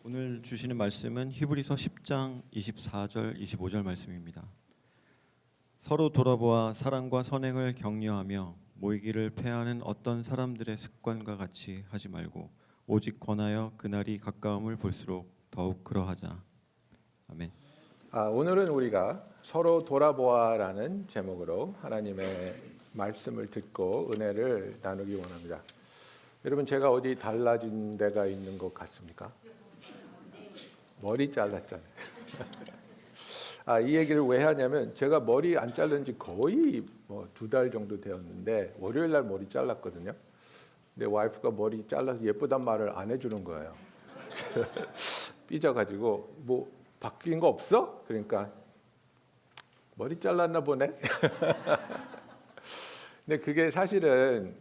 오늘 주시는 말씀은 히브리서 10장 24절 25절 말씀입니다. 서로 돌아보아 사랑과 선행을 격려하며 모이기를 패하는 어떤 사람들의 습관과 같이 하지 말고 오직 권하여 그날이 가까움을 볼수록 더욱 그러하자. 아멘. 오늘은 우리가 서로 돌아보아라는 제목으로 하나님의 말씀을 듣고 은혜를 나누기 원합니다. 여러분, 제가 어디 달라진 데가 있는 것 같습니까? 머리 잘랐잖아요. 이 얘기를 왜 하냐면 제가 머리 안 자른 지 거의 2달 정도 되었는데 월요일 날 머리 잘랐거든요. 근데 와이프가 머리 잘라서 예쁘단 말을 안 해주는 거예요. 삐져가지고 뭐 바뀐 거 없어? 그러니까 머리 잘랐나 보네. 근데 그게 사실은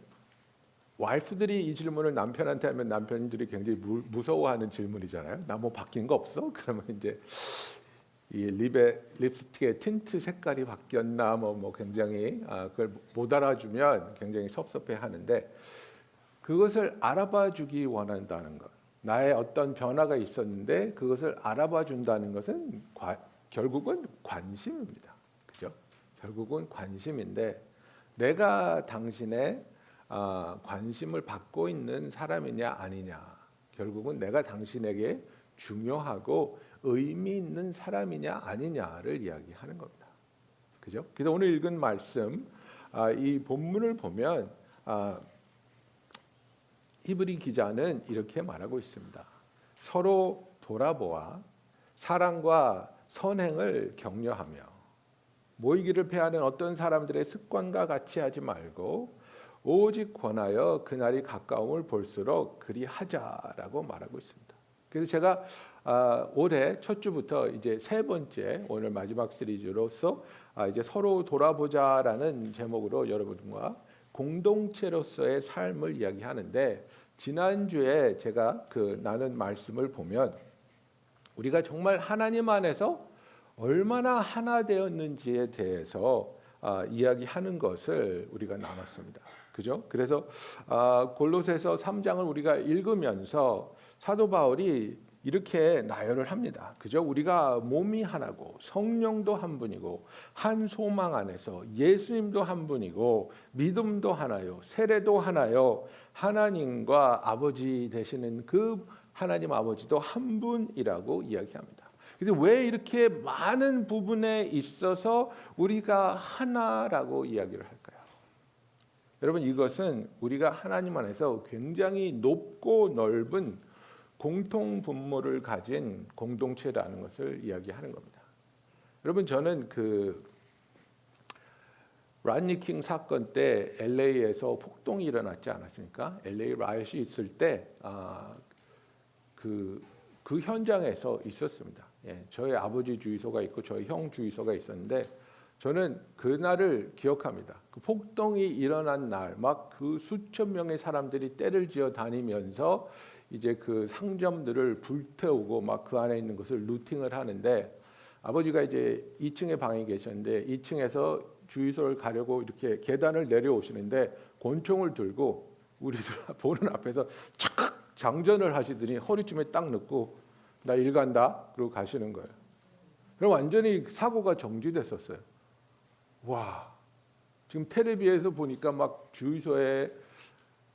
와이프들이 이 질문을 남편한테 하면 남편들이 굉장히 무서워하는 질문이잖아요. 나 뭐 바뀐 거 없어? 그러면 이제 이 립스틱의 틴트 색깔이 바뀌었나 뭐 굉장히 그걸 못 알아주면 굉장히 섭섭해하는데, 그것을 알아봐 주기 원한다는 것, 나의 어떤 변화가 있었는데 그것을 알아봐 준다는 것은 결국은 관심입니다. 그죠? 결국은 관심인데, 내가 당신의 관심을 받고 있는 사람이냐 아니냐, 결국은 내가 당신에게 중요하고 의미 있는 사람이냐 아니냐를 이야기하는 겁니다. 그죠? 그래서 오늘 읽은 말씀, 이 본문을 보면 히브리 기자는 이렇게 말하고 있습니다. 서로 돌아보아 사랑과 선행을 격려하며 모이기를 패하는 어떤 사람들의 습관과 같이 하지 말고 오직 권하여 그날이 가까움을 볼수록 그리하자라고 말하고 있습니다. 그래서 제가 올해 첫 주부터 이제 세 번째, 오늘 마지막 시리즈로서 이제 서로 돌아보자라는 제목으로 여러분과 공동체로서의 삶을 이야기하는데, 지난주에 제가 나눈 말씀을 보면 우리가 정말 하나님 안에서 얼마나 하나 되었는지에 대해서 이야기하는 것을 우리가 나눴습니다. 그죠? 그래서 골로새서 3장을 우리가 읽으면서 사도 바울이 이렇게 나열을 합니다. 그죠? 우리가 몸이 하나고 성령도 한 분이고 한 소망 안에서 예수님도 한 분이고 믿음도 하나요, 세례도 하나요, 하나님과 아버지 되시는 그 하나님 아버지도 한 분이라고 이야기합니다. 근데 왜 이렇게 많은 부분에 있어서 우리가 하나라고 이야기를 할까요? 여러분, 이것은 우리가 하나님 안에서 굉장히 높고 넓은 공통 분모를 가진 공동체라는 것을 이야기하는 겁니다. 여러분, 저는 란니 킹 사건 때 LA에서 폭동이 일어났지 않았습니까? LA 라이엇이 있을 때 그 현장에서 있었습니다. 저희 아버지 주유소가 있고 저희 형 주유소가 있었는데, 저는 그날을 기억합니다. 그 폭동이 일어난 날, 막 그 수천 명의 사람들이 떼를 지어 다니면서 이제 그 상점들을 불태우고 막 그 안에 있는 것을 루팅을 하는데, 아버지가 이제 2층에 방에 계셨는데 2층에서 주유소를 가려고 이렇게 계단을 내려오시는데 권총을 들고 우리들 보는 앞에서 착 장전을 하시더니 허리춤에 딱 넣고 나 일 간다 그러고 가시는 거예요. 그럼 완전히 사고가 정지됐었어요. 와, 지금 텔레비에서 보니까 막 주유소에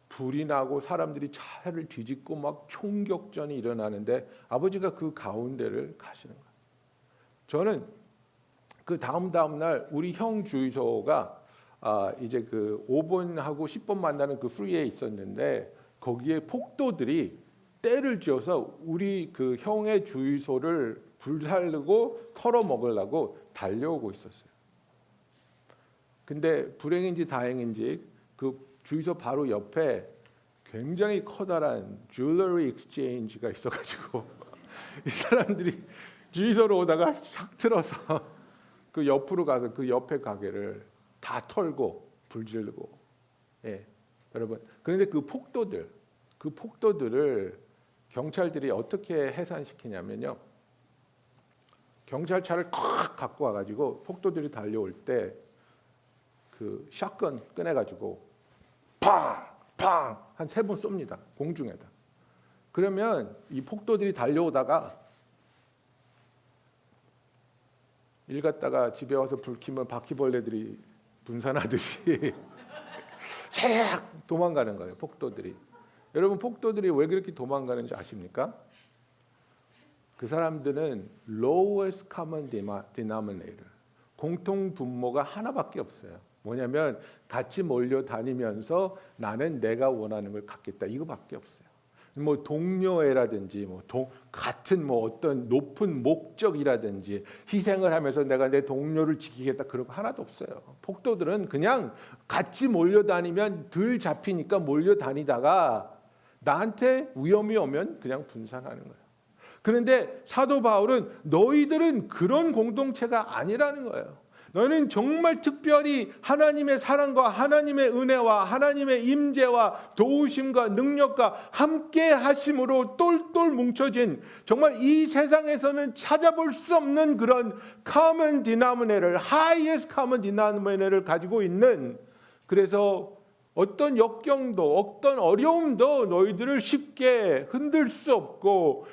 불이 나고 사람들이 차를 뒤집고 막 총격전이 일어나는데 아버지가 그 가운데를 가시는 거예요. 저는 그 다음 날 우리 형 주유소가 이제 그 5번하고 10번 만나는 그 프리에 있었는데, 거기에 폭도들이 떼를 쥐어서 우리 그 형의 주유소를 불살르고 털어먹으려고 달려오고 있었어요. 근데 불행인지 다행인지 그 주유소 바로 옆에 굉장히 커다란 줄러리 익스체인지가 있어가지고 이 사람들이 주유소로 오다가 샥 틀어서 그 옆으로 가서 그 옆에 가게를 다 털고 불지르고. 여러분, 그런데 그 폭도들을 경찰들이 어떻게 해산시키냐면요, 경찰차를 콱 갖고 와가지고 폭도들이 달려올 때 그 샷건 꺼내가지고 팡! 팡! 한 3번 쏩니다. 공중에다. 그러면 이 폭도들이 달려오다가 일 갔다가 집에 와서 불 켜면 바퀴벌레들이 분산하듯이 싹 도망가는 거예요. 폭도들이. 여러분, 폭도들이 왜 그렇게 도망가는지 아십니까? 그 사람들은 lowest common denominator, 공통 분모가 하나밖에 없어요. 뭐냐면 같이 몰려다니면서 나는 내가 원하는 걸 갖겠다, 이거밖에 없어요. 뭐 동료애라든지 같은 어떤 높은 목적이라든지 희생을 하면서 내가 내 동료를 지키겠다, 그런 거 하나도 없어요. 폭도들은 그냥 같이 몰려다니면 덜 잡히니까 몰려다니다가 나한테 위험이 오면 그냥 분산하는 거예요. 그런데 사도 바울은 너희들은 그런 공동체가 아니라는 거예요. 너희는 정말 특별히 하나님의 사랑과 하나님의 은혜와 하나님의 임재와 도우심과 능력과 함께 하심으로 똘똘 뭉쳐진, 정말 이 세상에서는 찾아볼 수 없는 그런 common denominator, highest common denominator를 가지고 있는, 그래서 어떤 역경도 어떤 어려움도 너희들을 쉽게 흔들 수 없고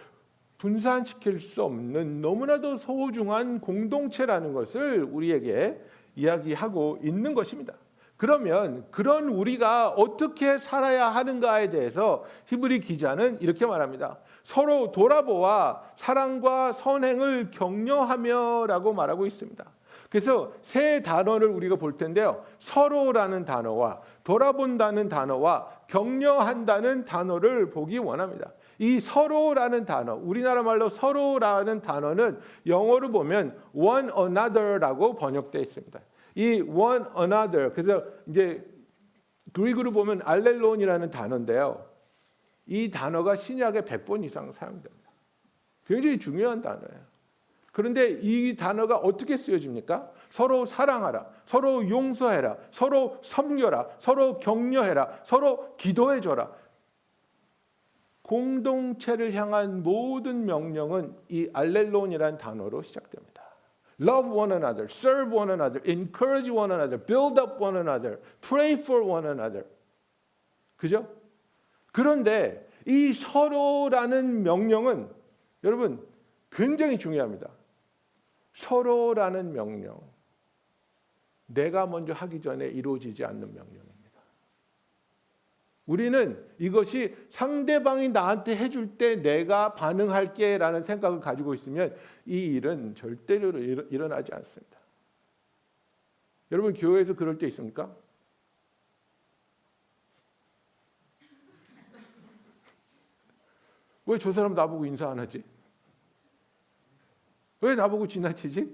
분산시킬 수 없는 너무나도 소중한 공동체라는 것을 우리에게 이야기하고 있는 것입니다. 그러면 그런 우리가 어떻게 살아야 하는가에 대해서 히브리 기자는 이렇게 말합니다. 서로 돌아보아 사랑과 선행을 격려하며라고 말하고 있습니다. 그래서 세 단어를 우리가 볼 텐데요. 서로라는 단어와 돌아본다는 단어와 격려한다는 단어를 보기 원합니다. 이 서로라는 단어, 우리나라 말로 서로라는 단어는 영어로 보면 one another라고 번역되어 있습니다. 이 one another, 그래서 이제 그리그로 보면 알렐론이라는 단어인데요. 이 단어가 신약에 100번 이상 사용됩니다. 굉장히 중요한 단어예요. 그런데 이 단어가 어떻게 쓰여집니까? 서로 사랑하라, 서로 용서해라, 서로 섬겨라, 서로 격려해라, 서로 기도해줘라. 공동체를 향한 모든 명령은 이 알렐론이라는 단어로 시작됩니다. Love one another, serve one another, encourage one another, build up one another, pray for one another. 그죠? 그런데 이 서로라는 명령은 여러분 굉장히 중요합니다. 서로라는 명령, 내가 먼저 하기 전에 이루어지지 않는 명령입니다. 우리는 이것이 상대방이 나한테 해줄 때 내가 반응할게 라는 생각을 가지고 있으면 이 일은 절대로 일어나지 않습니다. 여러분, 교회에서 그럴 때 있습니까? 왜 저 사람 나보고 인사 안 하지? 왜 나보고 지나치지?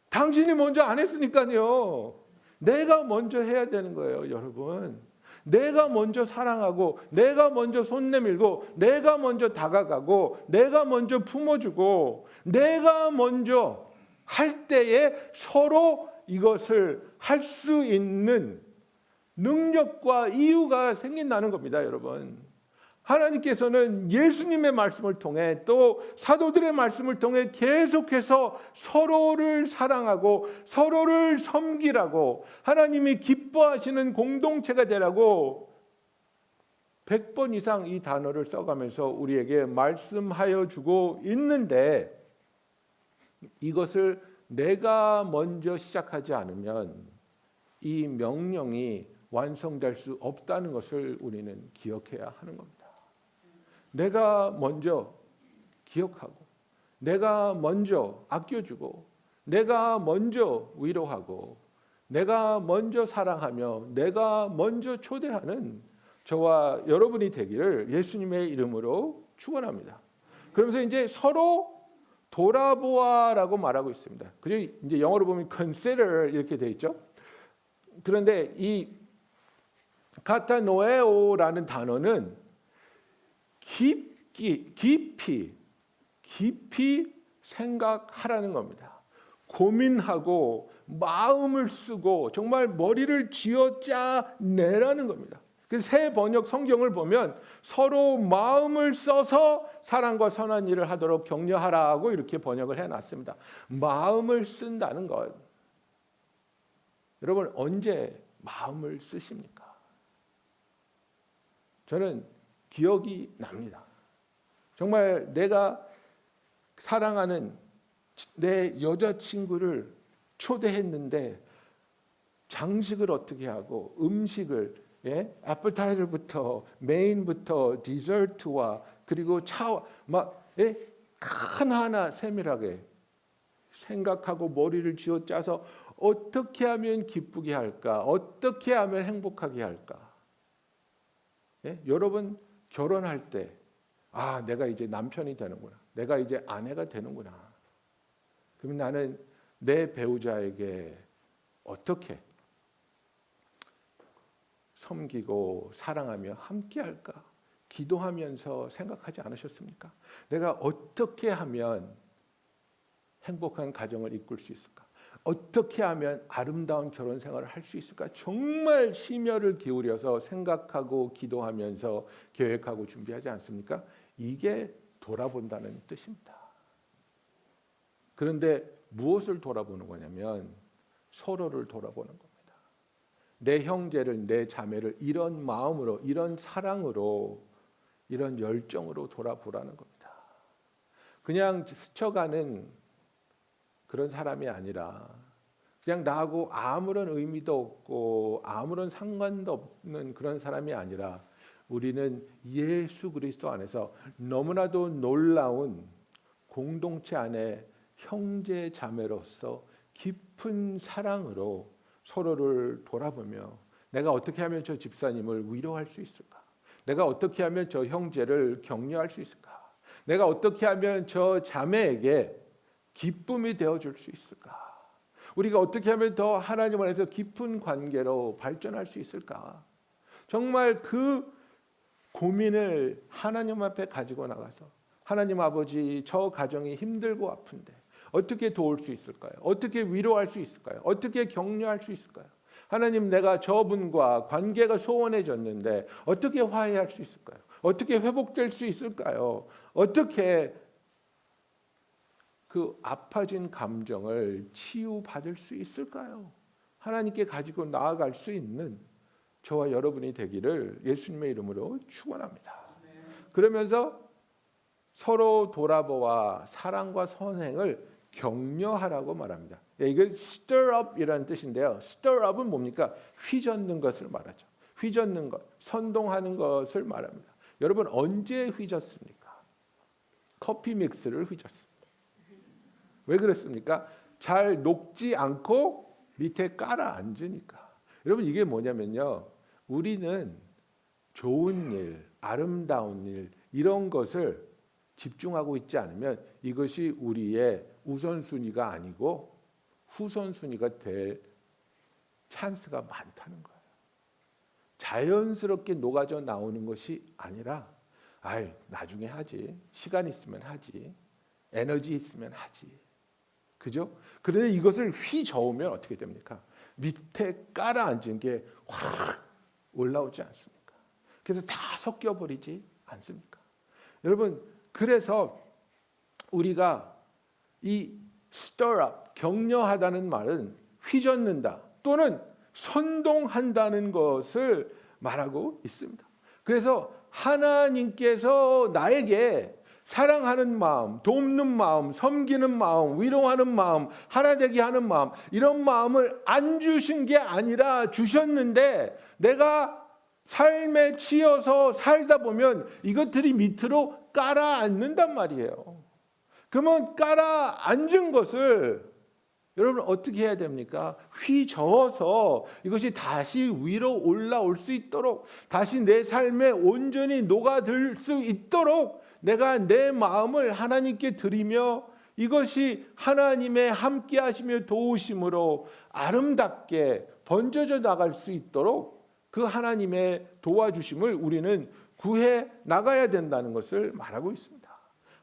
당신이 먼저 안 했으니까요. 내가 먼저 해야 되는 거예요, 여러분. 내가 먼저 사랑하고, 내가 먼저 손 내밀고, 내가 먼저 다가가고, 내가 먼저 품어주고, 내가 먼저 할 때에 서로 이것을 할 수 있는 능력과 이유가 생긴다는 겁니다, 여러분. 하나님께서는 예수님의 말씀을 통해 또 사도들의 말씀을 통해 계속해서 서로를 사랑하고 서로를 섬기라고, 하나님이 기뻐하시는 공동체가 되라고 100번 이상 이 단어를 써가면서 우리에게 말씀하여 주고 있는데, 이것을 내가 먼저 시작하지 않으면 이 명령이 완성될 수 없다는 것을 우리는 기억해야 하는 겁니다. 내가 먼저 기억하고, 내가 먼저 아껴주고, 내가 먼저 위로하고, 내가 먼저 사랑하며, 내가 먼저 초대하는 저와 여러분이 되기를 예수님의 이름으로 축원합니다. 그러면서 이제 서로 돌아보아라고 말하고 있습니다. 그리고 이제 영어로 보면 consider 이렇게 돼 있죠. 그런데 이 카타노에오라는 단어는 깊이 생각하라는 겁니다. 고민하고 마음을 쓰고 정말 머리를 쥐어짜내라는 겁니다. 그래서 새 번역 성경을 보면 서로 마음을 써서 사랑과 선한 일을 하도록 격려하라고 이렇게 번역을 해놨습니다. 마음을 쓴다는 것, 여러분 언제 마음을 쓰십니까? 저는 기억이 납니다. 정말 내가 사랑하는 내 여자친구를 초대했는데 장식을 어떻게 하고 음식을 애플타이저부터 메인부터 디저트와 그리고 막 하나하나 세밀하게 생각하고 머리를 쥐어짜서 어떻게 하면 기쁘게 할까? 어떻게 하면 행복하게 할까? 여러분 결혼할 때 내가 이제 남편이 되는구나. 내가 이제 아내가 되는구나. 그러면 나는 내 배우자에게 어떻게 섬기고 사랑하며 함께 할까? 기도하면서 생각하지 않으셨습니까? 내가 어떻게 하면 행복한 가정을 이끌 수 있을까? 어떻게 하면 아름다운 결혼 생활을 할 수 있을까? 정말 심혈을 기울여서 생각하고 기도하면서 계획하고 준비하지 않습니까? 이게 돌아본다는 뜻입니다. 그런데 무엇을 돌아보는 거냐면 서로를 돌아보는 겁니다. 내 형제를, 내 자매를 이런 마음으로, 이런 사랑으로, 이런 열정으로 돌아보라는 겁니다. 그냥 스쳐가는 그런 사람이 아니라 그냥 나하고 아무런 의미도 없고 아무런 상관도 없는 그런 사람이 아니라 우리는 예수 그리스도 안에서 너무나도 놀라운 공동체 안에 형제 자매로서 깊은 사랑으로 서로를 돌아보며 내가 어떻게 하면 저 집사님을 위로할 수 있을까? 내가 어떻게 하면 저 형제를 격려할 수 있을까? 내가 어떻게 하면 저 자매에게 기쁨이 되어줄 수 있을까? 우리가 어떻게 하면 더 하나님 안에서 깊은 관계로 발전할 수 있을까? 정말 그 고민을 하나님 앞에 가지고 나가서 하나님 아버지 저 가정이 힘들고 아픈데 어떻게 도울 수 있을까요? 어떻게 위로할 수 있을까요? 어떻게 격려할 수 있을까요? 하나님 내가 저분과 관계가 소원해졌는데 어떻게 화해할 수 있을까요? 어떻게 회복될 수 있을까요? 어떻게 그 아파진 감정을 치유받을 수 있을까요? 하나님께 가지고 나아갈 수 있는 저와 여러분이 되기를 예수님의 이름으로 축원합니다. 그러면서 서로 돌아보아 사랑과 선행을 격려하라고 말합니다. 이걸 stir up이라는 뜻인데요. stir up은 뭡니까? 휘젓는 것을 말하죠. 휘젓는 것, 선동하는 것을 말합니다. 여러분 언제 휘젓습니까? 커피 믹스를 휘젓습니다. 왜 그랬습니까? 잘 녹지 않고 밑에 깔아 앉으니까. 여러분 이게 뭐냐면요. 우리는 좋은 일, 아름다운 일 이런 것을 집중하고 있지 않으면 이것이 우리의 우선순위가 아니고 후선순위가 될 찬스가 많다는 거예요. 자연스럽게 녹아져 나오는 것이 아니라 나중에 하지. 시간 있으면 하지. 에너지 있으면 하지. 그죠? 그런데 이것을 휘저으면 어떻게 됩니까? 밑에 깔아앉은 게 확 올라오지 않습니까? 그래서 다 섞여버리지 않습니까? 여러분 그래서 우리가 이 stir up, 격려하다는 말은 휘젓는다 또는 선동한다는 것을 말하고 있습니다. 그래서 하나님께서 나에게 사랑하는 마음, 돕는 마음, 섬기는 마음, 위로하는 마음, 하나 되게 하는 마음 이런 마음을 안 주신 게 아니라 주셨는데 내가 삶에 치여서 살다 보면 이것들이 밑으로 깔아앉는단 말이에요. 그러면 깔아앉은 것을 여러분 어떻게 해야 됩니까? 휘저어서 이것이 다시 위로 올라올 수 있도록 다시 내 삶에 온전히 녹아들 수 있도록 내가 내 마음을 하나님께 드리며 이것이 하나님의 함께 하시며 도우심으로 아름답게 번져져 나갈 수 있도록 그 하나님의 도와주심을 우리는 구해 나가야 된다는 것을 말하고 있습니다.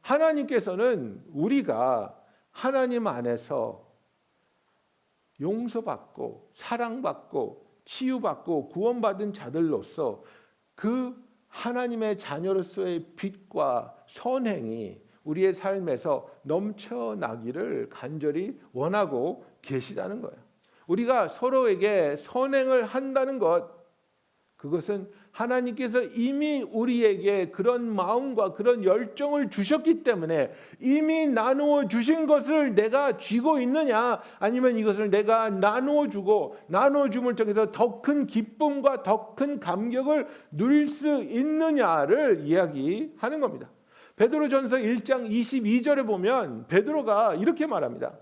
하나님께서는 우리가 하나님 안에서 용서받고 사랑받고 치유받고 구원받은 자들로서 그 하나님의 자녀로서의 빛과 선행이 우리의 삶에서 넘쳐나기를 간절히 원하고 계시다는 거예요. 우리가 서로에게 선행을 한다는 것, 그것은 하나님께서 이미 우리에게 그런 마음과 그런 열정을 주셨기 때문에 이미 나누어 주신 것을 내가 쥐고 있느냐, 아니면 이것을 내가 나누어 주고 나누어 줌을 통해서 더 큰 기쁨과 더 큰 감격을 누릴 수 있느냐를 이야기하는 겁니다. 베드로전서 1장 22절에 보면 베드로가 이렇게 말합니다.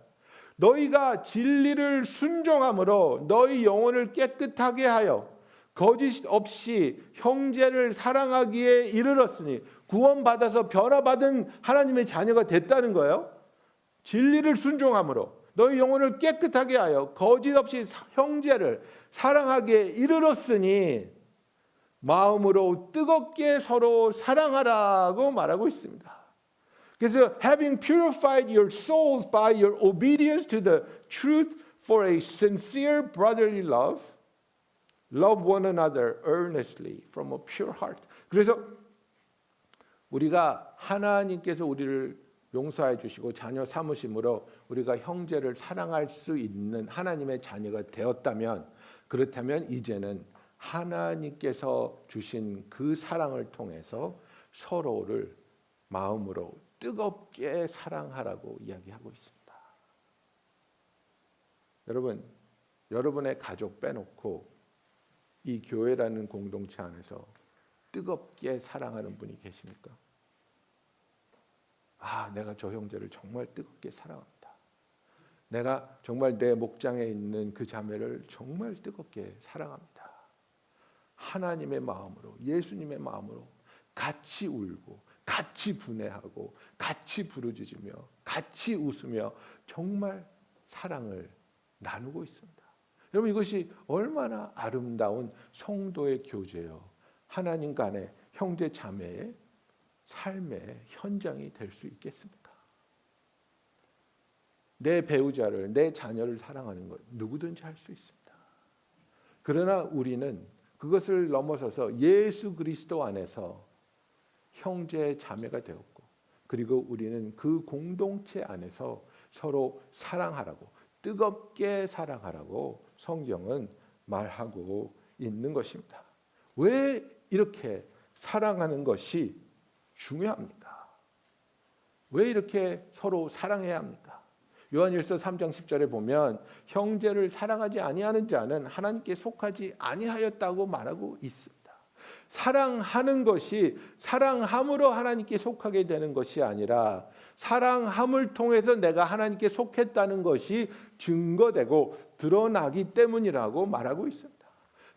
너희가 진리를 순종함으로 너희 영혼을 깨끗하게 하여 거짓 없이 형제를 사랑하기에 이르렀으니, 구원받아서 변화받은 하나님의 자녀가 됐다는 거예요. 진리를 순종함으로 너희 영혼을 깨끗하게 하여 거짓 없이 형제를 사랑하기에 이르렀으니 마음으로 뜨겁게 서로 사랑하라고 말하고 있습니다. 그래서 having purified your souls by your obedience to the truth for a sincere brotherly love, love one another earnestly from a pure heart. 그래서 우리가 하나님께서 우리를 용서해 주시고 자녀 삼으심으로 우리가 형제를 사랑할 수 있는 하나님의 자녀가 되었다면, 그렇다면 이제는 하나님께서 주신 그 사랑을 통해서 서로를 마음으로 뜨겁게 사랑하라고 이야기하고 있습니다. 여러분, 여러분의 가족 빼놓고 이 교회라는 공동체 안에서 뜨겁게 사랑하는 분이 계십니까? 내가 저 형제를 정말 뜨겁게 사랑합니다. 내가 정말 내 목장에 있는 그 자매를 정말 뜨겁게 사랑합니다. 하나님의 마음으로, 예수님의 마음으로 같이 울고 같이 분해하고 같이 부르짖으며 같이 웃으며 정말 사랑을 나누고 있습니다. 여러분, 이것이 얼마나 아름다운 성도의 교제요, 하나님 간의 형제 자매의 삶의 현장이 될 수 있겠습니까? 내 배우자를, 내 자녀를 사랑하는 것 누구든지 할 수 있습니다. 그러나 우리는 그것을 넘어서서 예수 그리스도 안에서 형제 자매가 되었고, 그리고 우리는 그 공동체 안에서 서로 사랑하라고, 뜨겁게 사랑하라고 성경은 말하고 있는 것입니다. 왜 이렇게 사랑하는 것이 중요합니까? 왜 이렇게 서로 사랑해야 합니까? 요한일서 3장 10절에 보면 형제를 사랑하지 아니하는 자는 하나님께 속하지 아니하였다고 말하고 있습니다. 사랑하는 것이 사랑함으로 하나님께 속하게 되는 것이 아니라 사랑함을 통해서 내가 하나님께 속했다는 것이 증거되고 드러나기 때문이라고 말하고 있습니다.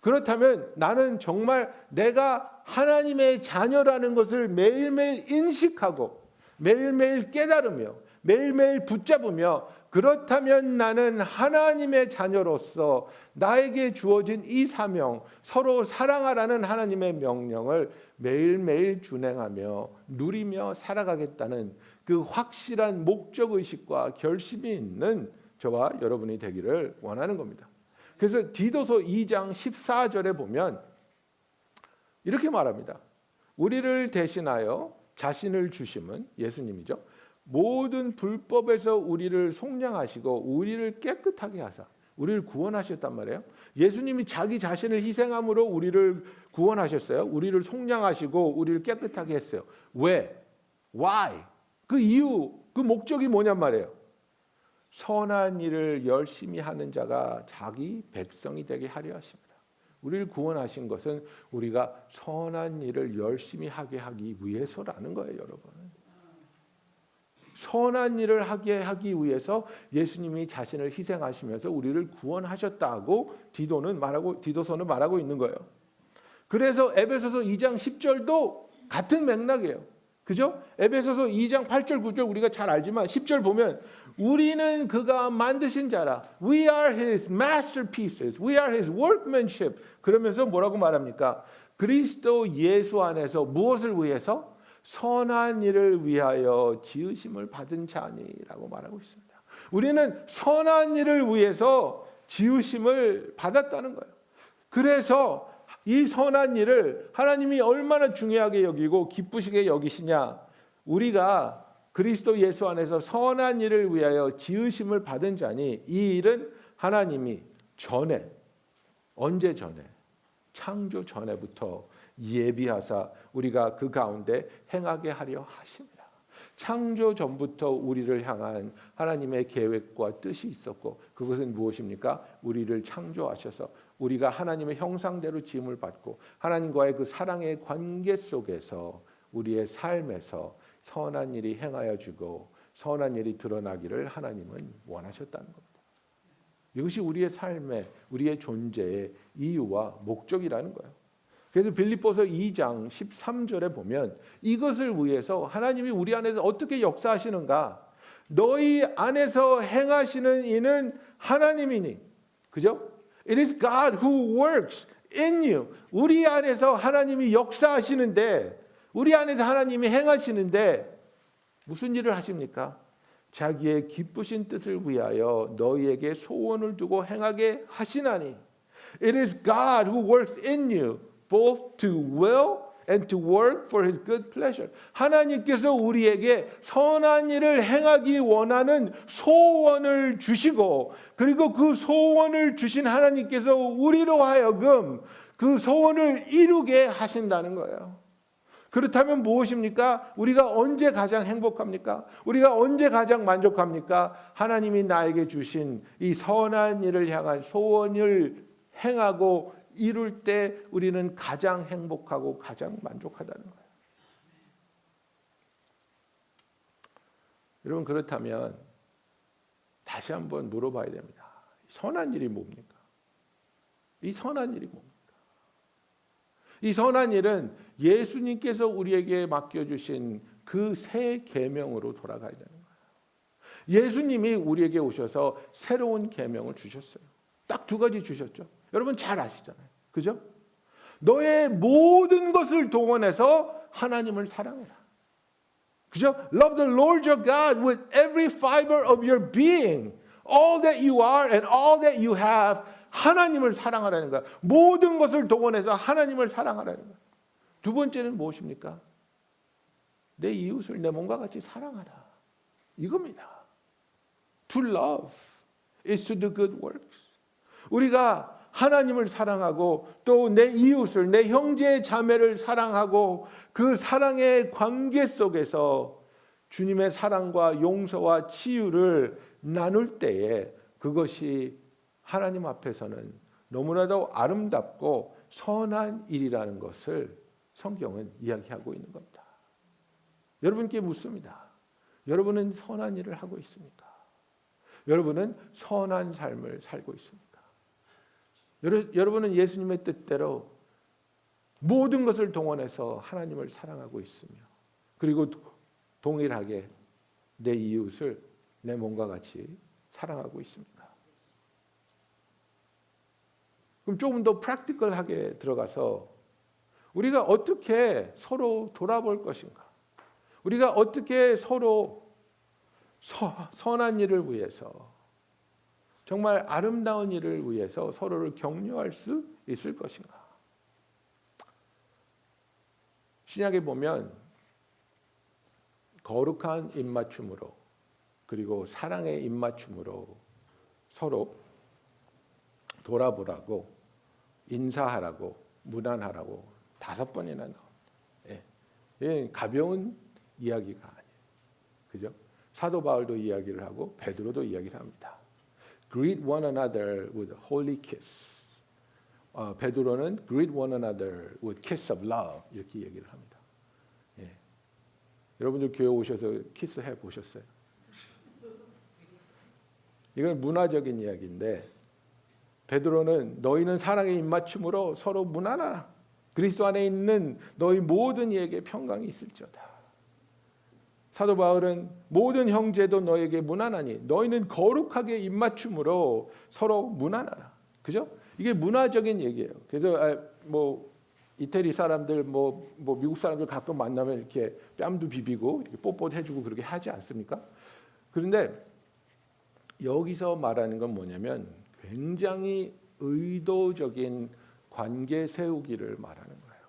그렇다면 나는 정말 내가 하나님의 자녀라는 것을 매일매일 인식하고 매일매일 깨달으며 매일매일 붙잡으며, 그렇다면 나는 하나님의 자녀로서 나에게 주어진 이 사명, 서로 사랑하라는 하나님의 명령을 매일매일 준행하며 누리며 살아가겠다는 그 확실한 목적의식과 결심이 있는 저와 여러분이 되기를 원하는 겁니다. 그래서 디도서 2장 14절에 보면 이렇게 말합니다. 우리를 대신하여 자신을 주심은, 예수님이죠, 모든 불법에서 우리를 속량하시고 우리를 깨끗하게 하사 우리를 구원하셨단 말이에요. 예수님이 자기 자신을 희생함으로 우리를 구원하셨어요. 우리를 속량하시고 우리를 깨끗하게 했어요. 왜? Why? 그 이유, 그 목적이 뭐냔 말이에요. 선한 일을 열심히 하는 자가 자기 백성이 되게 하려 하십니다. 우리를 구원하신 것은 우리가 선한 일을 열심히 하게 하기 위해서라는 거예요, 여러분. 선한 일을 하게 하기 위해서 예수님이 자신을 희생하시면서 우리를 구원하셨다고 디도서는 말하고 있는 거예요. 그래서 에베소서 2장 10절도 같은 맥락이에요. 그죠? 에베소서 2장 8절 9절 우리가 잘 알지만 10절 보면 우리는 그가 만드신 자라. We are his masterpieces. We are his workmanship. 그러면서 뭐라고 말합니까? 그리스도 예수 안에서 무엇을 위해서? 선한 일을 위하여 지으심을 받은 자니라고 말하고 있습니다. 우리는 선한 일을 위해서 지으심을 받았다는 거예요. 그래서 이 선한 일을 하나님이 얼마나 중요하게 여기고 기쁘시게 여기시냐. 우리가 그리스도 예수 안에서 선한 일을 위하여 지으심을 받은 자니, 이 일은 하나님이 전에, 언제 전에? 창조 전에부터 예비하사 우리가 그 가운데 행하게 하려 하심이라. 창조 전부터 우리를 향한 하나님의 계획과 뜻이 있었고 그것은 무엇입니까? 우리를 창조하셔서 우리가 하나님의 형상대로 지음을 받고 하나님과의 그 사랑의 관계 속에서 우리의 삶에서 선한 일이 행하여 주고 선한 일이 드러나기를 하나님은 원하셨다는 겁니다. 이것이 우리의 삶의 우리의 존재의 이유와 목적이라는 거예요. 그래서 빌립보서 2장 13절에 보면 이것을 위해서 하나님이 우리 안에서 어떻게 역사하시는가? 너희 안에서 행하시는 이는 하나님이니. 그죠? It is God who works in you. 우리 안에서 하나님이 역사하시는데 우리 안에서 하나님이 행하시는데 무슨 일을 하십니까? 자기의 기쁘신 뜻을 위하여 너희에게 소원을 두고 행하게 하시나니. It is God who works in you both to will and to work for His good pleasure. 하나님께서 우리에게 선한 일을 행하기 원하는 소원을 주시고 그리고 그 소원을 주신 하나님께서 우리로 하여금 그 소원을 이루게 하신다는 거예요. 그렇다면 무엇입니까? 우리가 언제 가장 행복합니까? 우리가 언제 가장 만족합니까? 하나님이 나에게 주신 이 선한 일을 향한 소원을 행하고 이룰 때 우리는 가장 행복하고 가장 만족하다는 거예요. 여러분 그렇다면 다시 한번 물어봐야 됩니다. 선한 일이 뭡니까? 이 선한 일이 뭡니까? 이 선한 일은 예수님께서 우리에게 맡겨주신 그 새 계명으로 돌아가야 되는 거예요. 예수님이 우리에게 오셔서 새로운 계명을 주셨어요. 딱 두 가지 주셨죠. 여러분 잘 아시잖아요. 그죠? 너의 모든 것을 동원해서 하나님을 사랑해라. 그죠? Love the Lord your God with every fiber of your being. All that you are and all that you have. 하나님을 사랑하라는 거야. 모든 것을 동원해서 하나님을 사랑하라는 거야. 두 번째는 무엇입니까? 내 이웃을 내 몸과 같이 사랑하라. 이겁니다. To love is to do good works. 우리가 하나님을 사랑하고 또 내 이웃을 내 형제 자매를 사랑하고 그 사랑의 관계 속에서 주님의 사랑과 용서와 치유를 나눌 때에 그것이 하나님 앞에서는 너무나도 아름답고 선한 일이라는 것을 성경은 이야기하고 있는 겁니다. 여러분께 묻습니다. 여러분은 선한 일을 하고 있습니까? 여러분은 선한 삶을 살고 있습니까? 여러분은 예수님의 뜻대로 모든 것을 동원해서 하나님을 사랑하고 있으며 그리고 동일하게 내 이웃을 내 몸과 같이 사랑하고 있습니다. 그럼 조금 더 프랙티컬하게 들어가서 우리가 어떻게 서로 돌아볼 것인가? 우리가 어떻게 서로 선한 일을 위해서 정말 아름다운 일을 위해서 서로를 격려할 수 있을 것인가? 신약에 보면 거룩한 입맞춤으로 그리고 사랑의 입맞춤으로 서로 돌아보라고 인사하라고 문안하라고 5번이나 나옵니다. 예, 가벼운 이야기가 아니에요. 그죠? 사도 바울도 이야기를 하고 베드로도 이야기를 합니다. Greet one another with a holy kiss. 베드로는 greet one another with kiss of love 이렇게 얘기를 합니다. 예. 여러분들 교회 오셔서 키스해 보셨어요? 이건 문화적인 이야기인데 베드로는 너희는 사랑의 입맞춤으로 서로 문안하라. 그리스도 안에 있는 너희 모든 이에게 평강이 있을지어다. 사도 바울은 모든 형제도 너에게 문안하니 너희는 거룩하게 입맞춤으로 서로 문안하라. 그죠? 이게 문화적인 얘기예요. 그래서 뭐 이태리 사람들 뭐 미국 사람들 가끔 만나면 이렇게 뺨도 비비고 이렇게 뽀뽀도 해주고 그렇게 하지 않습니까? 그런데 여기서 말하는 건 뭐냐면 굉장히 의도적인 관계 세우기를 말하는 거예요.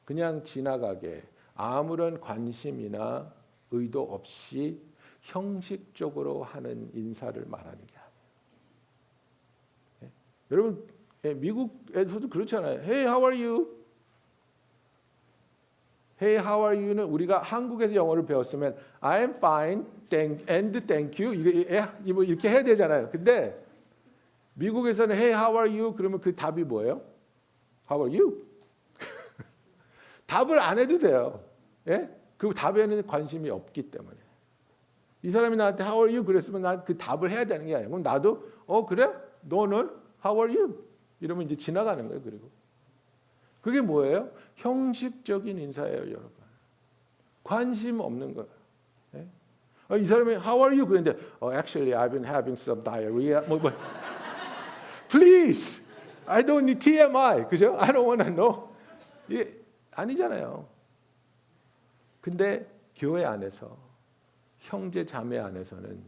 그냥 지나가게 아무런 관심이나 의도 없이 형식적으로 하는 인사를 말하는 게 아니에요. 예? 여러분 미국에서도 그렇잖아요. Hey, how are you? Hey, how are you는 우리가 한국에서 영어를 배웠으면 I'm fine, thank you 이렇게 해야 되잖아요. 근데 미국에서는 Hey, how are you? 그러면 그 답이 뭐예요? How are you? 답을 안 해도 돼요. 예? 그 답에는 관심이 없기 때문에. 이 사람이 나한테 How are you? 그랬으면 난 그 답을 해야 되는 게 아니고 그럼 나도 그래? 너는 How are you? 이러면 이제 지나가는 거예요. 그리고 그게 뭐예요? 형식적인 인사예요, 여러분. 관심 없는 거예요. 예? 이 사람이 How are you? 그랬는데 Actually, I've been having some diarrhea. Please, I don't need TMI. 그죠? I don't want to know. 이게 아니잖아요. 근데 교회 안에서 형제 자매 안에서는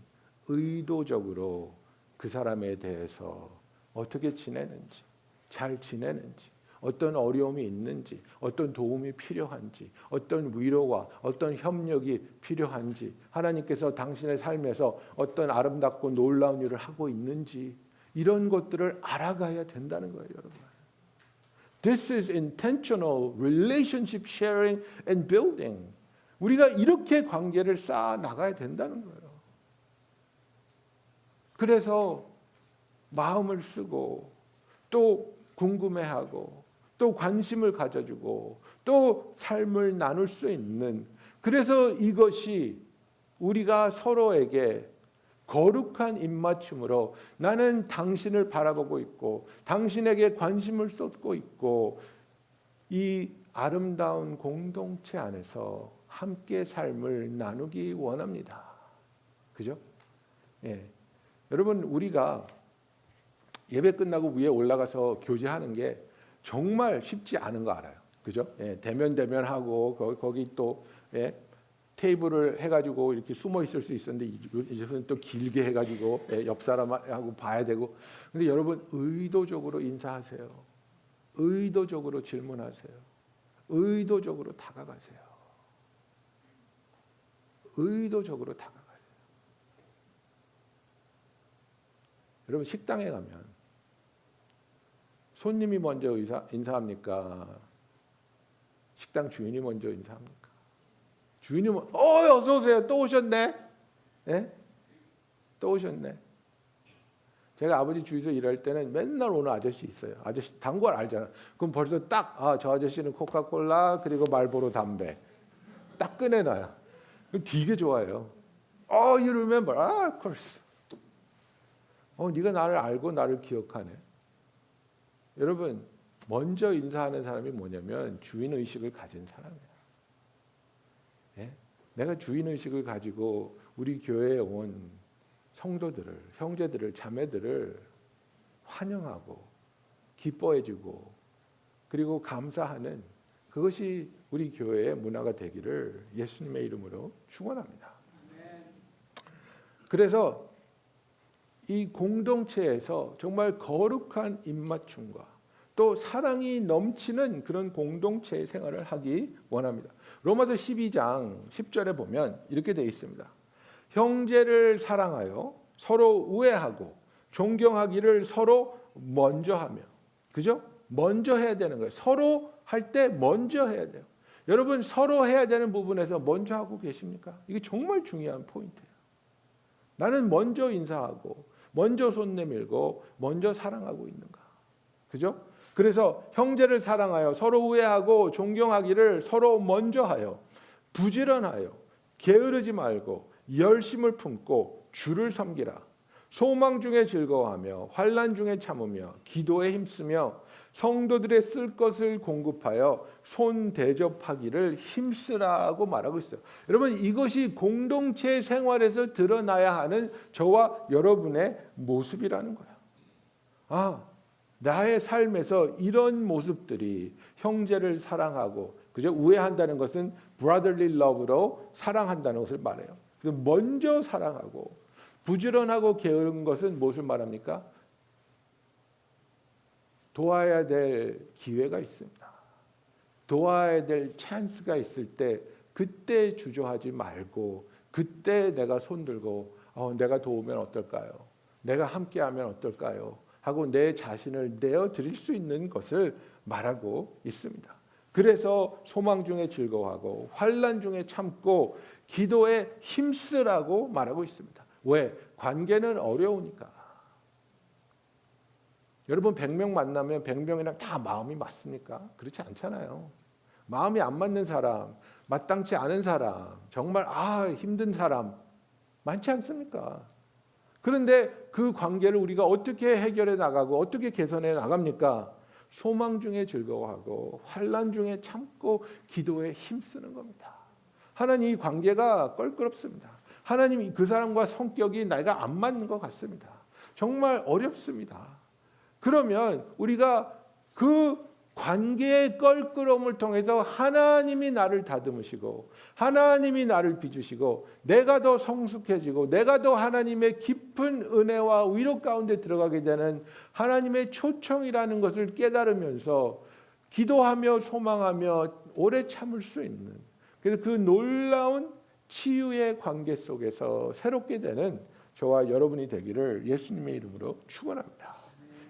의도적으로 그 사람에 대해서 어떻게 지내는지, 잘 지내는지, 어떤 어려움이 있는지, 어떤 도움이 필요한지, 어떤 위로와 어떤 협력이 필요한지, 하나님께서 당신의 삶에서 어떤 아름답고 놀라운 일을 하고 있는지 이런 것들을 알아가야 된다는 거예요, 여러분. This is intentional relationship sharing and building. 우리가 이렇게 관계를 쌓아 나가야 된다는 거예요. 그래서 마음을 쓰고 또 궁금해하고 또 관심을 가져주고 또 삶을 나눌 수 있는, 그래서 이것이 우리가 서로에게 거룩한 입맞춤으로 나는 당신을 바라보고 있고 당신에게 관심을 쏟고 있고 이 아름다운 공동체 안에서 함께 삶을 나누기 원합니다. 그죠? 예. 여러분, 우리가 예배 끝나고 위에 올라가서 교제하는 게 정말 쉽지 않은 거 알아요. 그죠? 예. 대면하고 거기 또 예. 테이블을 해가지고 이렇게 숨어 있을 수 있었는데 이제는 또 길게 해가지고 옆 사람하고 봐야 되고. 근데 여러분, 의도적으로 인사하세요. 의도적으로 질문하세요. 의도적으로 다가가세요. 의도적으로 다가가세요. 여러분, 식당에 가면 손님이 먼저 인사합니까? 식당 주인이 먼저 인사합니까? 주인이 어서 오세요. 또 오셨네. 예? 또 오셨네. 제가 아버지 주위에서 일할 때는 맨날 오는 아저씨 있어요. 아저씨 단골 알잖아. 그럼 벌써 딱 저 아저씨는 코카콜라 그리고 말보로 담배 딱 꺼내놔요. 그럼 되게 좋아해요. You remember? Of course. 네가 나를 알고 나를 기억하네. 여러분, 먼저 인사하는 사람이 뭐냐면 주인 의식을 가진 사람이에요. 예? 내가 주인 의식을 가지고 우리 교회에 온 성도들을, 형제들을, 자매들을 환영하고 기뻐해주고 그리고 감사하는, 그것이 우리 교회의 문화가 되기를 예수님의 이름으로 축원합니다. 그래서 이 공동체에서 정말 거룩한 입맞춤과 또 사랑이 넘치는 그런 공동체 생활을 하기 원합니다. 로마서 12장 10절에 보면 이렇게 되어 있습니다. 형제를 사랑하여 서로 우애하고 존경하기를 서로 먼저 하며. 그죠? 먼저 해야 되는 거예요. 서로 할 때 먼저 해야 돼요. 여러분, 서로 해야 되는 부분에서 먼저 하고 계십니까? 이게 정말 중요한 포인트예요. 나는 먼저 인사하고 먼저 손 내밀고 먼저 사랑하고 있는가? 그죠? 그래서 형제를 사랑하여 서로 우애하고 존경하기를 서로 먼저 하여 부지런하여 게으르지 말고 열심을 품고 주를 섬기라. 소망 중에 즐거워하며 환난 중에 참으며 기도에 힘쓰며 성도들의 쓸 것을 공급하여 손 대접하기를 힘쓰라고 말하고 있어요. 여러분, 이것이 공동체 생활에서 드러나야 하는 저와 여러분의 모습이라는 거예요. 나의 삶에서 이런 모습들이 형제를 사랑하고, 그죠? 우애한다는 것은 brotherly love로 사랑한다는 것을 말해요. 먼저 사랑하고 부지런하고 게으른 것은 무엇을 말합니까? 도와야 될 기회가 있습니다. 도와야 될 찬스가 있을 때 그때 주저하지 말고 그때 내가 손들고 내가 도우면 어떨까요? 내가 함께하면 어떨까요? 하고 내 자신을 내어드릴 수 있는 것을 말하고 있습니다. 그래서 소망 중에 즐거워하고 환난 중에 참고 기도에 힘쓰라고 말하고 있습니다. 왜? 관계는 어려우니까. 여러분 100명 만나면 100명이랑 다 마음이 맞습니까? 그렇지 않잖아요. 마음이 안 맞는 사람, 마땅치 않은 사람, 정말 힘든 사람 많지 않습니까? 그런데 그 관계를 우리가 어떻게 해결해 나가고 어떻게 개선해 나갑니까? 소망 중에 즐거워하고 환난 중에 참고 기도에 힘쓰는 겁니다. 하나님 이 관계가 껄끄럽습니다. 하나님 그 사람과 성격이 내가 안 맞는 것 같습니다. 정말 어렵습니다. 그러면 우리가 그 관계의 껄끄러움을 통해서 하나님이 나를 다듬으시고 하나님이 나를 빚으시고 내가 더 성숙해지고 내가 더 하나님의 깊은 은혜와 위로 가운데 들어가게 되는 하나님의 초청이라는 것을 깨달으면서 기도하며 소망하며 오래 참을 수 있는, 그래서 그 놀라운 치유의 관계 속에서 새롭게 되는 저와 여러분이 되기를 예수님의 이름으로 축원합니다.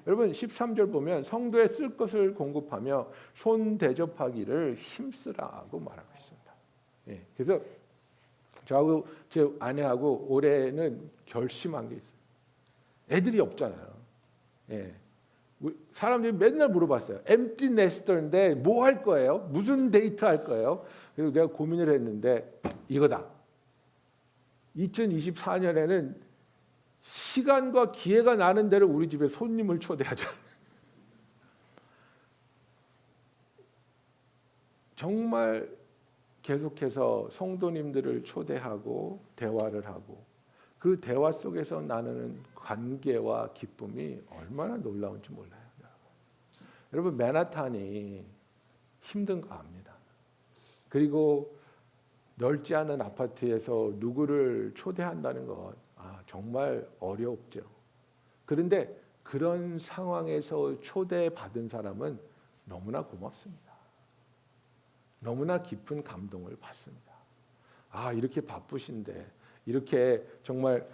여러분 13절 보면 성도에 쓸 것을 공급하며 손 대접하기를 힘쓰라고 말하고 있습니다. 예, 그래서 저하고 제 아내하고 올해는 결심한 게 있어요. 애들이 없잖아요. 예, 사람들이 맨날 물어봤어요. 엠티 네스터인데 뭐 할 거예요? 무슨 데이트 할 거예요? 그래서 내가 고민을 했는데 이거다. 2024년에는 시간과 기회가 나는 대로 우리 집에 손님을 초대하자. 정말 계속해서 성도님들을 초대하고 대화를 하고 그 대화 속에서 나누는 관계와 기쁨이 얼마나 놀라운지 몰라요. 여러분 맨하탄이 힘든 거 압니다. 그리고 넓지 않은 아파트에서 누구를 초대한다는 것 정말 어렵죠. 그런데 그런 상황에서 초대받은 사람은 너무나 고맙습니다. 너무나 깊은 감동을 받습니다. 이렇게 바쁘신데 이렇게 정말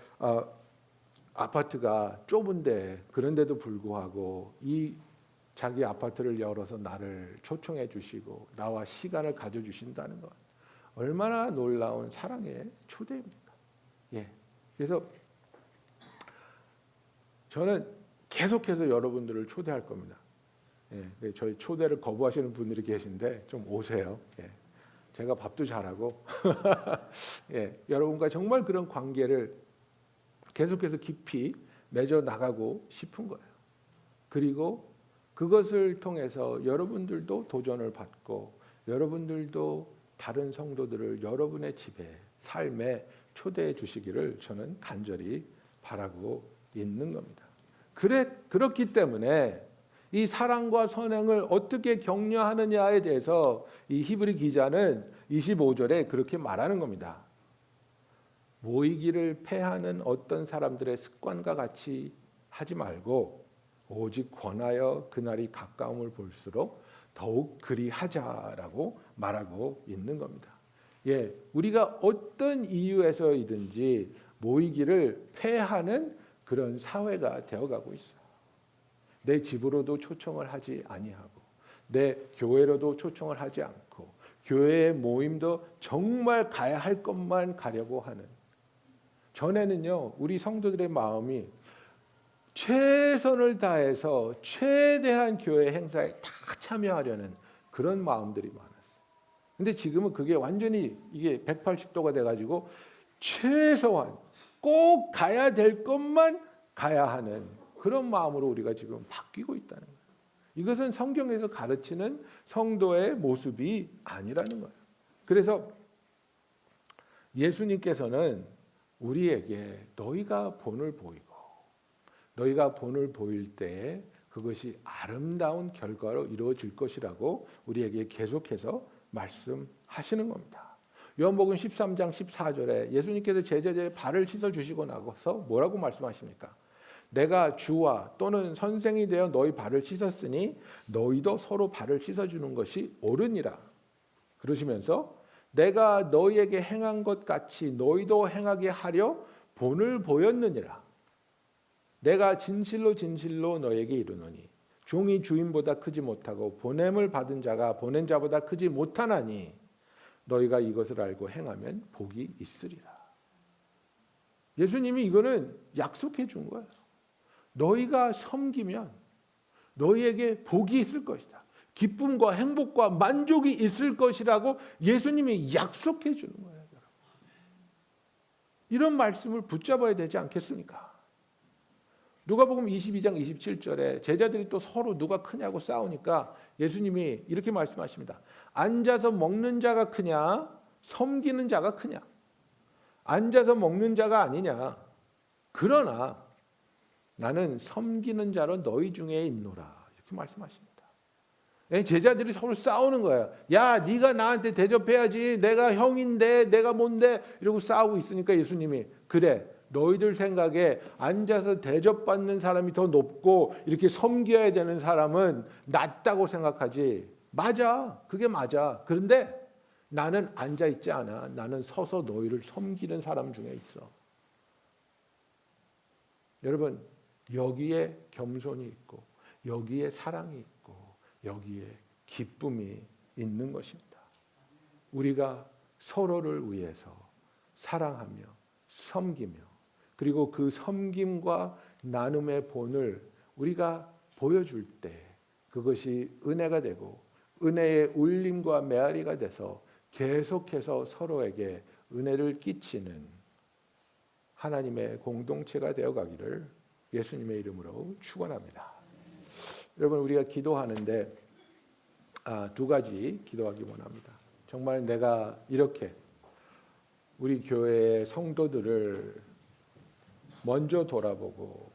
아파트가 좁은데 그런데도 불구하고 이 자기 아파트를 열어서 나를 초청해 주시고 나와 시간을 가져주신다는 것 얼마나 놀라운 사랑의 초대입니까? 예. 그래서 저는 계속해서 여러분들을 초대할 겁니다. 예, 저희 초대를 거부하시는 분들이 계신데 좀 오세요. 예, 제가 밥도 잘하고 예, 여러분과 정말 그런 관계를 계속해서 깊이 맺어 나가고 싶은 거예요. 그리고 그것을 통해서 여러분들도 도전을 받고 여러분들도 다른 성도들을 여러분의 집에 삶에 초대해 주시기를 저는 간절히 바라고 있는 겁니다. 그렇기 때문에 이 사랑과 선행을 어떻게 격려하느냐에 대해서 이 히브리 기자는 25절에 그렇게 말하는 겁니다. 모이기를 패하는 어떤 사람들의 습관과 같이 하지 말고 오직 권하여 그날이 가까움을 볼수록 더욱 그리하자라고 말하고 있는 겁니다. 예, 우리가 어떤 이유에서이든지 모이기를 패하는 그런 사회가 되어가고 있어요. 내 집으로도 초청을 하지 아니하고 내 교회로도 초청을 하지 않고 교회의 모임도 정말 가야 할 것만 가려고 하는, 전에는요 우리 성도들의 마음이 최선을 다해서 최대한 교회 행사에 다 참여하려는 그런 마음들이 많았어요. 근데 지금은 그게 완전히 이게 180도가 돼가지고 최소한 꼭 가야 될 것만 가야 하는 그런 마음으로 우리가 지금 바뀌고 있다는 거예요. 이것은 성경에서 가르치는 성도의 모습이 아니라는 거예요. 그래서 예수님께서는 우리에게 너희가 본을 보이고 너희가 본을 보일 때에 그것이 아름다운 결과로 이루어질 것이라고 우리에게 계속해서 말씀하시는 겁니다. 요한복음 13장 14절에 예수님께서 제자들의 발을 씻어주시고 나서 뭐라고 말씀하십니까? 내가 주와 또는 선생이 되어 너희 발을 씻었으니 너희도 서로 발을 씻어주는 것이 옳으니라. 그러시면서 내가 너희에게 행한 것 같이 너희도 행하게 하려 본을 보였느니라. 내가 진실로 진실로 너에게 이르노니 종이 주인보다 크지 못하고 보냄을 받은 자가 보낸 자보다 크지 못하나니 너희가 이것을 알고 행하면 복이 있으리라. 예수님이 이거는 약속해 준 거예요. 너희가 섬기면 너희에게 복이 있을 것이다. 기쁨과 행복과 만족이 있을 것이라고 예수님이 약속해 주는 거예요. 이런 말씀을 붙잡아야 되지 않겠습니까? 누가복음 22장 27절에 제자들이 또 서로 누가 크냐고 싸우니까 예수님이 이렇게 말씀하십니다. 앉아서 먹는 자가 크냐 섬기는 자가 크냐. 앉아서 먹는 자가 아니냐. 그러나 나는 섬기는 자로 너희 중에 있노라. 이렇게 말씀하십니다. 제자들이 서로 싸우는 거예요. 야, 네가 나한테 대접해야지. 내가 형인데, 내가 뭔데? 이러고 싸우고 있으니까 예수님이 그래. 너희들 생각에 앉아서 대접받는 사람이 더 높고 이렇게 섬겨야 되는 사람은 낫다고 생각하지. 맞아. 그게 맞아. 그런데 나는 앉아 있지 않아. 나는 서서 너희를 섬기는 사람 중에 있어. 여러분, 여기에 겸손이 있고 여기에 사랑이 있고 여기에 기쁨이 있는 것입니다. 우리가 서로를 위해서 사랑하며 섬기며 그리고 그 섬김과 나눔의 본을 우리가 보여줄 때 그것이 은혜가 되고 은혜의 울림과 메아리가 돼서 계속해서 서로에게 은혜를 끼치는 하나님의 공동체가 되어가기를 예수님의 이름으로 축원합니다. 여러분, 우리가 기도하는데 두 가지 기도하기 원합니다. 정말 내가 이렇게 우리 교회의 성도들을 먼저 돌아보고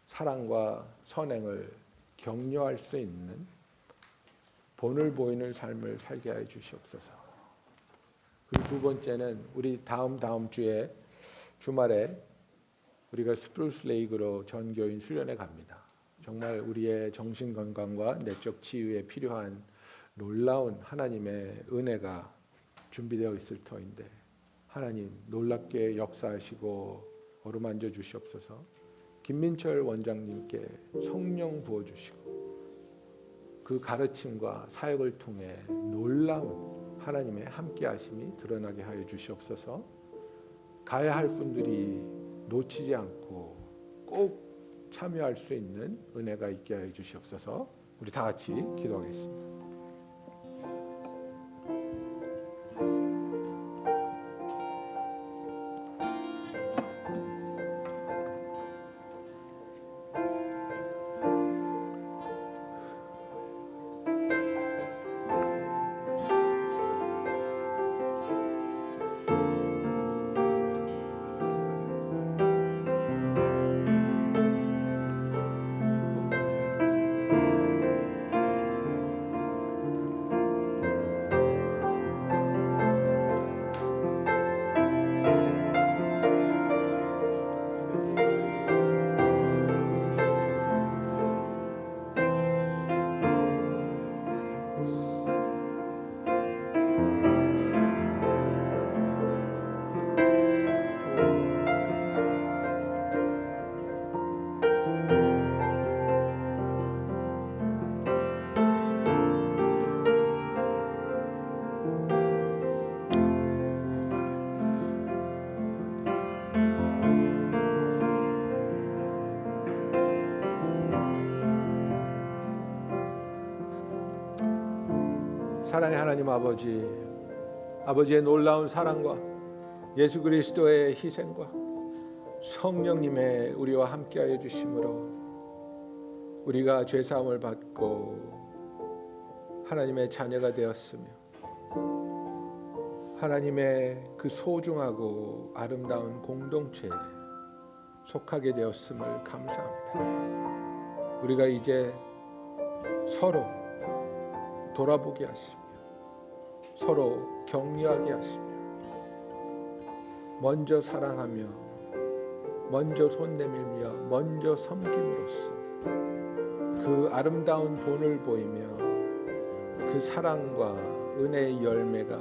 사랑과 선행을 격려할 수 있는 본을 보이는 삶을 살게 하여 주시옵소서. 그리고 두 번째는 우리 다음 주에 주말에 우리가 스프루스 레이크로 전교인 수련회 갑니다. 정말 우리의 정신 건강과 내적 치유에 필요한 놀라운 하나님의 은혜가 준비되어 있을 터인데 하나님 놀랍게 역사하시고 어루만져 주시옵소서. 김민철 원장님께 성령 부어주시고 그 가르침과 사역을 통해 놀라운 하나님의 함께하심이 드러나게 하여 주시옵소서. 가야 할 분들이 놓치지 않고 꼭 참여할 수 있는 은혜가 있게 하여 주시옵소서. 우리 다 같이 기도하겠습니다. 사랑의 하나님 아버지, 아버지의 놀라운 사랑과 예수 그리스도의 희생과 성령님의 우리와 함께하여 주심으로 우리가 죄사함을 받고 하나님의 자녀가 되었으며 하나님의 그 소중하고 아름다운 공동체에 속하게 되었음을 감사합니다. 우리가 이제 서로 돌아보게 하시며 서로 격려하게 하시며 먼저 사랑하며 먼저 손 내밀며 먼저 섬김으로써 그 아름다운 본을 보이며 그 사랑과 은혜의 열매가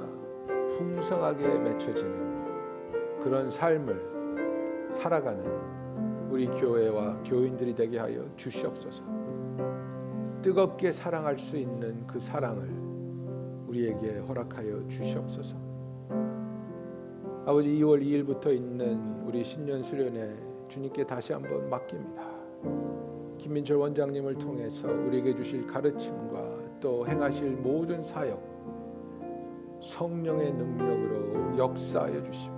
풍성하게 맺혀지는 그런 삶을 살아가는 우리 교회와 교인들이 되게 하여 주시옵소서. 뜨겁게 사랑할 수 있는 그 사랑을 우리에게 허락하여 주시옵소서. 아버지, 2월 2일부터 있는 우리 신년 수련회 주님께 다시 한번 맡깁니다. 김민철 원장님을 통해서 우리에게 주실 가르침과 또 행하실 모든 사역 성령의 능력으로 역사하여 주시며,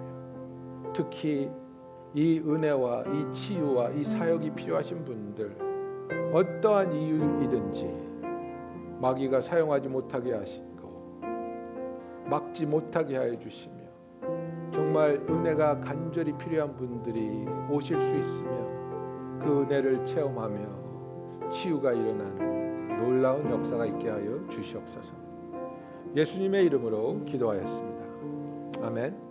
특히 이 은혜와 이 치유와 이 사역이 필요하신 분들, 어떠한 이유이든지 마귀가 사용하지 못하게 하시고 막지 못하게 하여 주시며, 정말 은혜가 간절히 필요한 분들이 오실 수 있으며 그 은혜를 체험하며 치유가 일어나는 놀라운 역사가 있게 하여 주시옵소서. 예수님의 이름으로 기도하였습니다. 아멘.